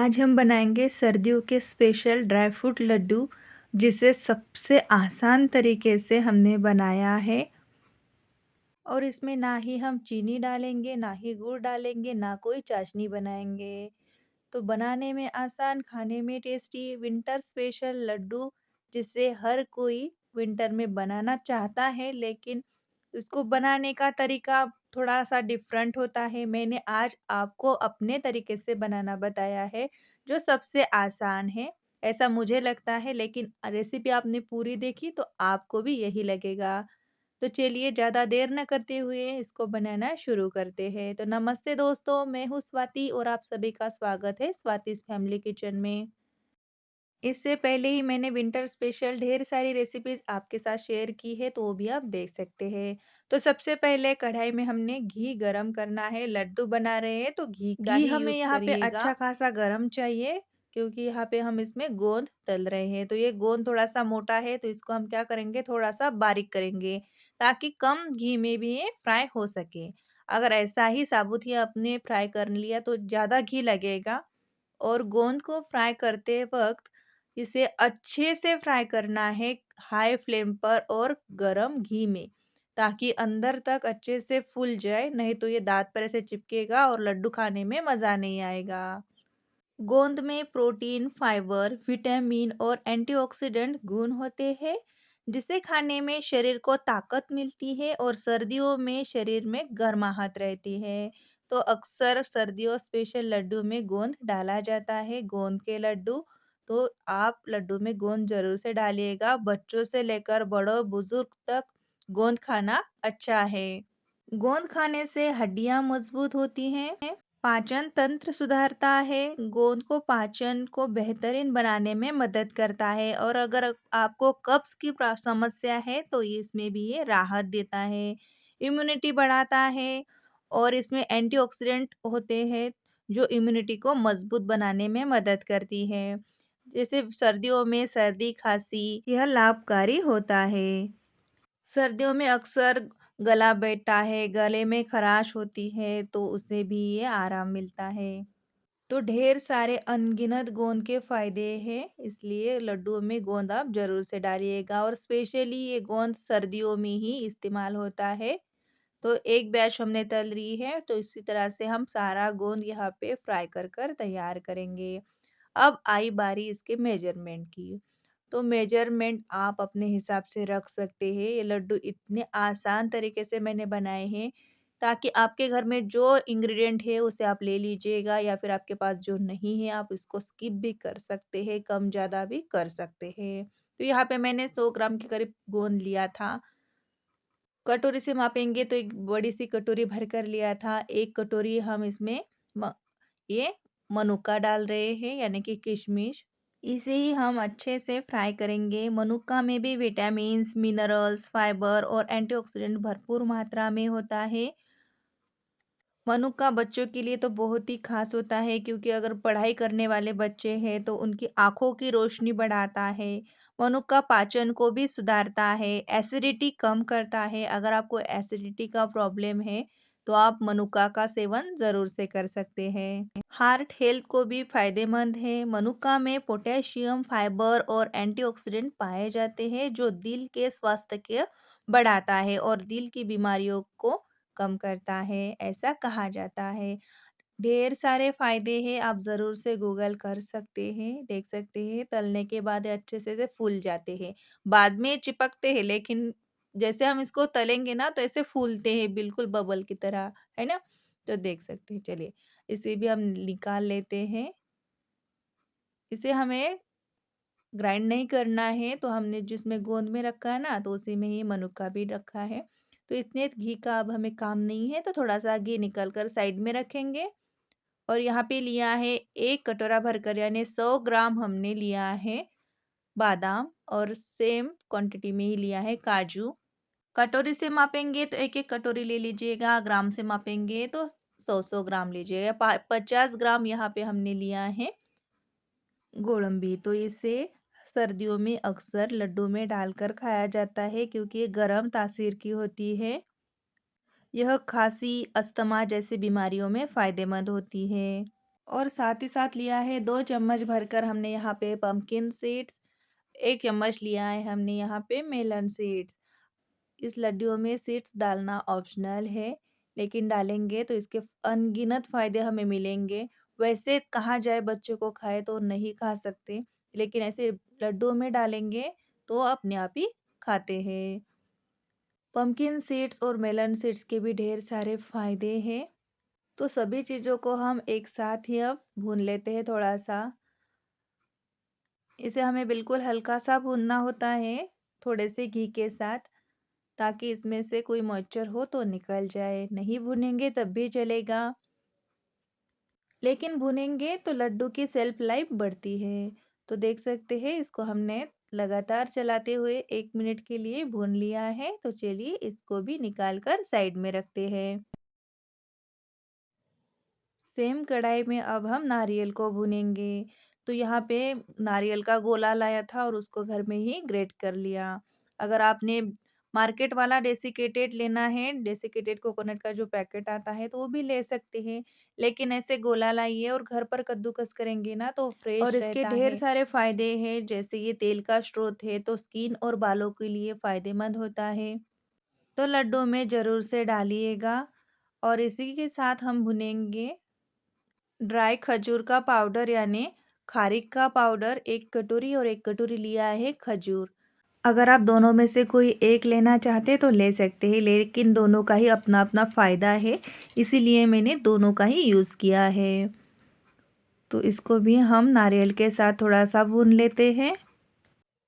आज हम बनाएंगे सर्दियों के स्पेशल ड्राई फ्रूट लड्डू, जिसे सबसे आसान तरीके से हमने बनाया है। और इसमें ना ही हम चीनी डालेंगे, ना ही गुड़ डालेंगे, ना कोई चाशनी बनाएंगे। तो बनाने में आसान, खाने में टेस्टी विंटर स्पेशल लड्डू, जिसे हर कोई विंटर में बनाना चाहता है, लेकिन इसको बनाने का तरीका थोड़ा-सा डिफरेंट होता है। मैंने आज आपको अपने तरीके से बनाना बताया है, जो सबसे आसान है, ऐसा मुझे लगता है, लेकिन रेसिपी आपने पूरी देखी तो आपको भी यही लगेगा। तो चलिए ज़्यादा देर ना करते हुए इसको बनाना शुरू करते हैं। तो नमस्ते दोस्तों, मैं हूँ स्वाति और आप सभी का स्वागत है स्वातिस फैमिली किचन में। इससे पहले ही मैंने विंटर स्पेशल ढेर सारी रेसिपीज़ आपके साथ शेयर की है, तो वो भी आप देख सकते हैं। तो सबसे पहले कढ़ाई में हमने घी गरम करना है, लड्डू बना रहे हैं तो घी का घी ही हमें यूज़ यहाँ पे करिएगा। अच्छा खासा गरम चाहिए, क्योंकि यहाँ पे हम इसमें गोंद तल रहे हैं। तो ये गोंद थोड़ा-सा मोटा है, तो इसको हम क्या करेंगे, थोड़ा-सा बारीक करेंगे, ताकि कम घी में भी ये फ्राई हो सके। अगर ऐसा ही साबुत ही आपने फ्राई कर लिया तो ज़्यादा घी लगेगा। और गोंद को फ्राई करते वक़्त इसे अच्छे से फ्राई करना है, हाई फ्लेम पर और गरम घी में, ताकि अंदर तक अच्छे से फूल जाए, नहीं तो ये दाँत पर ऐसे चिपकेगा और लड्डू खाने में मज़ा नहीं आएगा। गोंद में प्रोटीन, फाइबर, विटामिन और एंटीऑक्सीडेंट गुण होते हैं, जिसे खाने में शरीर को ताकत मिलती है और सर्दियों में शरीर में गर्माहट रहती है। तो अक्सर सर्दियों स्पेशल लड्डू में गोंद डाला जाता है, गोंद के लड्डू। तो आप लड्डू में गोंद ज़रूर से डालिएगा, बच्चों से लेकर बड़ों बुजुर्ग तक गोंद खाना अच्छा है। गोंद खाने से हड्डियां मजबूत होती हैं, पाचन तंत्र सुधारता है, गोंद को पाचन को बेहतरीन बनाने में मदद करता है। और अगर आपको कब्ज की समस्या है तो इसमें भी ये राहत देता है, इम्यूनिटी बढ़ाता है। और इसमें एंटीऑक्सीडेंट होते हैं, जो इम्यूनिटी को मजबूत बनाने में मदद करती है। जैसे सर्दियों में सर्दी खांसी यह लाभकारी होता है। सर्दियों में अक्सर गला बैठता है, गले में खराश होती है, तो उसे भी ये आराम मिलता है। तो ढेर सारे अनगिनत गोंद के फायदे हैं, इसलिए लड्डुओं में गोंद आप जरूर से डालिएगा। और स्पेशली ये गोंद सर्दियों में ही इस्तेमाल होता है। तो एक बैच हमने तल रही है, तो इसी तरह से हम सारा गोंद यहाँ पे फ्राई कर कर तैयार करेंगे। अब आई बारी इसके मेजरमेंट की। तो मेजरमेंट आप अपने हिसाब से रख सकते हैं। ये लड्डू इतने आसान तरीके से मैंने बनाए हैं, ताकि आपके घर में जो इंग्रेडिएंट है उसे आप ले लीजिएगा, या फिर आपके पास जो नहीं है आप इसको स्किप भी कर सकते हैं, कम ज़्यादा भी कर सकते हैं। तो यहाँ पे मैंने 100 ग्राम के करीब गोंद लिया था। कटोरी से मापेंगे तो एक बड़ी सी कटोरी भर कर लिया था। 1 कटोरी हम इसमें म ये मनुक्का डाल रहे हैं, यानी कि किशमिश। इसे ही हम अच्छे से फ्राई करेंगे। मनुक्का में भी विटामिन्स, मिनरल्स, फाइबर और एंटीऑक्सीडेंट भरपूर मात्रा में होता है। मनुक्का बच्चों के लिए तो बहुत ही खास होता है, क्योंकि अगर पढ़ाई करने वाले बच्चे हैं तो उनकी आंखों की रोशनी बढ़ाता है। मनुक्का पाचन को भी सुधारता है, एसिडिटी कम करता है। अगर आपको एसिडिटी का प्रॉब्लम है तो आप मनुक्का का सेवन ज़रूर से कर सकते हैं। हार्ट हेल्थ को भी फायदेमंद है। मनुक्का में पोटेशियम, फाइबर और एंटीऑक्सीडेंट पाए जाते हैं, जो दिल के स्वास्थ्य को बढ़ाता है और दिल की बीमारियों को कम करता है, ऐसा कहा जाता है। ढेर सारे फ़ायदे हैं, आप ज़रूर से गूगल कर सकते हैं, देख सकते हैं। तलने के बाद ये अच्छे से फूल जाते हैं। बाद में चिपकते हैं, लेकिन जैसे हम इसको तलेंगे ना तो ऐसे फूलते हैं, बिल्कुल बबल की तरह, है ना? तो देख सकते हैं। चलिए, इसे भी हम निकाल लेते हैं। इसे हमें ग्राइंड नहीं करना है, तो हमने जिसमें गोंद में रखा है ना, तो उसी में ही मनुक्का भी रखा है। तो इतने घी का अब हमें काम नहीं है, तो थोड़ा-सा घी निकाल कर साइड में रखेंगे। और यहाँ पे लिया है 1 कटोरा भरकर, यानी 100 ग्राम हमने लिया है बादाम, और सेम क्वांटिटी में ही लिया है काजू। कटोरी से मापेंगे तो 1-1 कटोरी ले लीजिएगा, ग्राम से मापेंगे तो 100-100 ग्राम लीजिएगा। पा 50 ग्राम यहाँ पे हमने लिया है गोडंबी। तो इसे सर्दियों में अक्सर लड्डू में डालकर खाया जाता है, क्योंकि ये गर्म तासीर की होती है। यह खांसी, अस्थमा जैसी बीमारियों में फ़ायदेमंद होती है। और साथ ही साथ लिया है 2 चम्मच भरकर हमने यहाँ पे पम्पकिन सीड्स, 1 चम्मच लिया है हमने यहाँ पे मेलन सीड्स। इस लड्डुओं में सीड्स डालना ऑप्शनल है, लेकिन डालेंगे तो इसके अनगिनत फ़ायदे हमें मिलेंगे। वैसे कहा जाए बच्चों को खाएँ तो नहीं खा सकते, लेकिन ऐसे लड्डुओं में डालेंगे तो अपने आप ही खाते हैं। पम्पकिन सीड्स और मेलन सीड्स के भी ढेर सारे फ़ायदे हैं। तो सभी चीज़ों को हम एक साथ ही अब भून लेते हैं थोड़ा-सा। इसे हमें बिल्कुल हल्का-सा भूनना होता है, थोड़े से घी के साथ, ताकि इसमें से कोई मॉइस्चर हो तो निकल जाए। नहीं भूनेंगे तब भी चलेगा, लेकिन भूनेंगे तो लड्डू की शेल्फ लाइफ बढ़ती है। तो देख सकते हैं इसको हमने लगातार चलाते हुए 1 मिनट के लिए भून लिया है। तो चलिए इसको भी निकाल कर साइड में रखते हैं। सेम कढ़ाई में अब हम नारियल को भूनेंगे। तो यहाँ पे नारियल का गोला लाया था और उसको घर में ही ग्रेट कर लिया। अगर आपने मार्केट वाला डेसिकेटेड लेना है, डेसिकेटेड कोकोनट का जो पैकेट आता है तो वो भी ले सकते हैं। लेकिन ऐसे गोला लाइए और घर पर कद्दूकस करेंगे ना तो फ्रेश और इसके रहता ढेर है। सारे फ़ायदे हैं, जैसे ये तेल का स्रोत है तो स्किन और बालों के लिए फ़ायदेमंद होता है। तो लड्डू में ज़रूर से डालिएगा और इसी के साथ हम भुनेंगे ड्राई खजूर का पाउडर यानी खारिक का पाउडर 1 कटोरी और 1 कटोरी लिया है खजूर। अगर आप दोनों में से कोई एक लेना चाहते हैं तो ले सकते हैं, लेकिन दोनों का ही अपना-अपना फ़ायदा है, इसीलिए मैंने दोनों का ही यूज़ किया है। तो इसको भी हम नारियल के साथ थोड़ा-सा भून लेते हैं।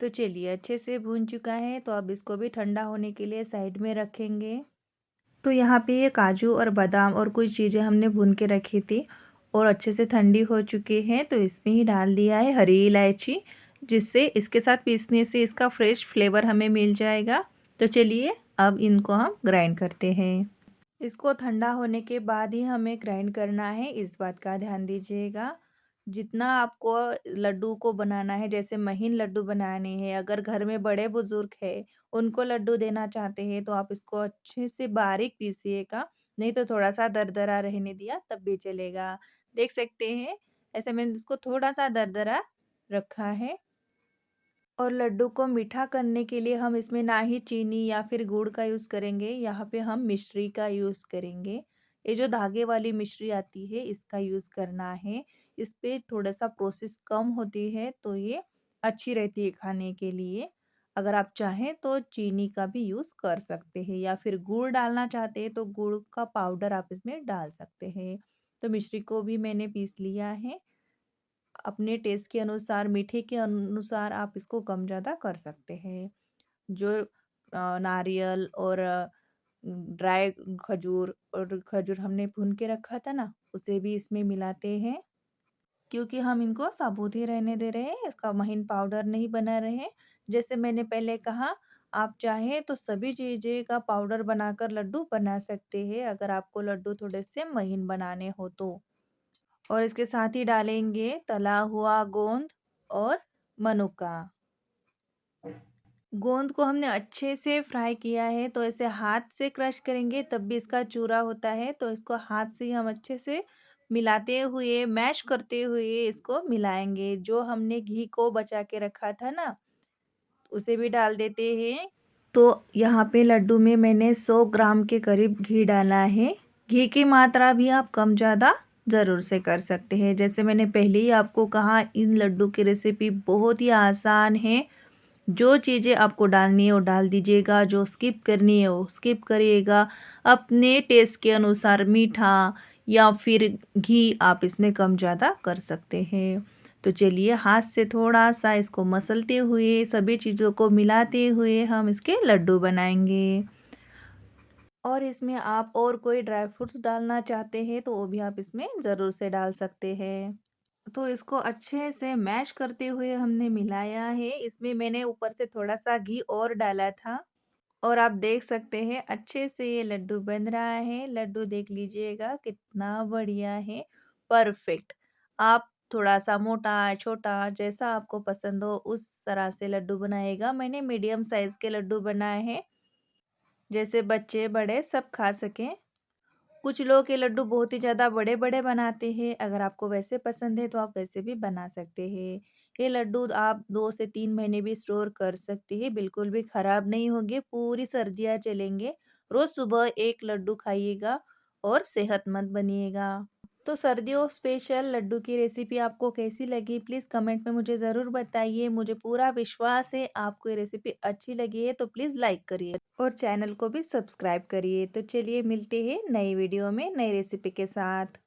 तो चलिए अच्छे से भून चुका है, तो अब इसको भी ठंडा होने के लिए साइड में रखेंगे। तो यहाँ पे ये काजू और बादाम और कुछ चीज़ें हमने भून के रखी थी और अच्छे से ठंडी हो चुकी हैं, तो इसमें ही डाल दिया है हरी इलायची, जिससे इसके साथ पीसने से इसका फ्रेश फ्लेवर हमें मिल जाएगा। तो चलिए अब इनको हम ग्राइंड करते हैं। इसको ठंडा होने के बाद ही हमें ग्राइंड करना है, इस बात का ध्यान दीजिएगा। जितना आपको लड्डू को बनाना है, जैसे महीन लड्डू बनाने हैं, अगर घर में बड़े-बुज़ुर्ग हैं, उनको लड्डू देना चाहते हैं, तो आप इसको अच्छे से बारीक पीसिएगा, नहीं तो थोड़ा-सा दरदरा रहने दिया तब भी चलेगा। देख सकते हैं, ऐसे मैंने इसको थोड़ा-सा दरदरा रखा है। और लड्डू को मीठा करने के लिए हम इसमें ना ही चीनी या फिर गुड़ का यूज़ करेंगे, यहाँ पे हम मिश्री का यूज़ करेंगे। ये जो धागे वाली मिश्री आती है इसका यूज़ करना है। इस पे थोड़ा-सा प्रोसेस कम होती है तो ये अच्छी रहती है खाने के लिए। अगर आप चाहें तो चीनी का भी यूज़ कर सकते हैं या फिर गुड़ डालना चाहते हैं तो गुड़ का पाउडर आप इसमें डाल सकते हैं। तो मिश्री को भी मैंने पीस लिया है। अपने टेस्ट के अनुसार, मीठे के अनुसार आप इसको कम ज़्यादा कर सकते हैं। जो नारियल और ड्राई खजूर और खजूर हमने भून के रखा था ना, उसे भी इसमें मिलाते हैं। क्योंकि हम इनको साबुत ही रहने दे रहे हैं, इसका महीन पाउडर नहीं बना रहे हैं। जैसे मैंने पहले कहा, आप चाहें तो सभी चीज़ें का पाउडर बनाकर लड्डू बना सकते हैं, अगर आपको लड्डू थोड़े से महीन बनाने हो तो। और इसके साथ ही डालेंगे तला हुआ गोंद और मनुका। गोंद को हमने अच्छे से फ्राई किया है, तो ऐसे हाथ से क्रश करेंगे तब भी इसका चूरा होता है, तो इसको हाथ से ही हम अच्छे से मिलाते हुए, मैश करते हुए इसको मिलाएँगे। जो हमने घी को बचा के रखा था ना, उसे भी डाल देते हैं। तो यहाँ पे लड्डू में मैंने 100 ग्राम के करीब घी डाला है। घी की मात्रा भी आप कम ज़्यादा ज़रूर से कर सकते हैं। जैसे मैंने पहले ही आपको कहा, इन लड्डू की रेसिपी बहुत ही आसान है। जो चीज़ें आपको डालनी है वो डाल दीजिएगा, जो स्किप करनी है वो स्किप करिएगा। अपने टेस्ट के अनुसार मीठा या फिर घी आप इसमें कम ज़्यादा कर सकते हैं। तो चलिए हाथ से थोड़ा-सा इसको मसलते हुए, सभी चीज़ों को मिलाते हुए हम इसके लड्डू बनाएँगे। और इसमें आप और कोई ड्राई फ्रूट्स डालना चाहते हैं तो वो भी आप इसमें ज़रूर से डाल सकते हैं। तो इसको अच्छे से मैश करते हुए हमने मिलाया है। इसमें मैंने ऊपर से थोड़ा-सा घी और डाला था और आप देख सकते हैं अच्छे से ये लड्डू बन रहा है। लड्डू देख लीजिएगा कितना बढ़िया है, परफेक्ट। आप थोड़ा-सा मोटा, छोटा जैसा आपको पसंद हो उस तरह से लड्डू बनाइएगा। मैंने मीडियम साइज़ के लड्डू बनाए हैं, जैसे बच्चे बड़े सब खा सकें। कुछ लोग ये लड्डू बहुत ही ज़्यादा बड़े-बड़े बनाते हैं, अगर आपको वैसे पसंद है तो आप वैसे भी बना सकते हैं। ये लड्डू आप 2 से 3 महीने भी स्टोर कर सकते हैं, बिल्कुल भी खराब नहीं होंगे, पूरी सर्दियाँ चलेंगे। रोज़ सुबह 1 लड्डू खाइएगा और सेहतमंद बनिएगा। तो सर्दियों स्पेशल लड्डू की रेसिपी आपको कैसी लगी? प्लीज़ कमेंट में मुझे ज़रूर बताइए। मुझे पूरा विश्वास है आपको ये रेसिपी अच्छी लगी है तो प्लीज़ लाइक करिए और चैनल को भी सब्सक्राइब करिए। तो चलिए मिलते हैं नई वीडियो में नई रेसिपी के साथ।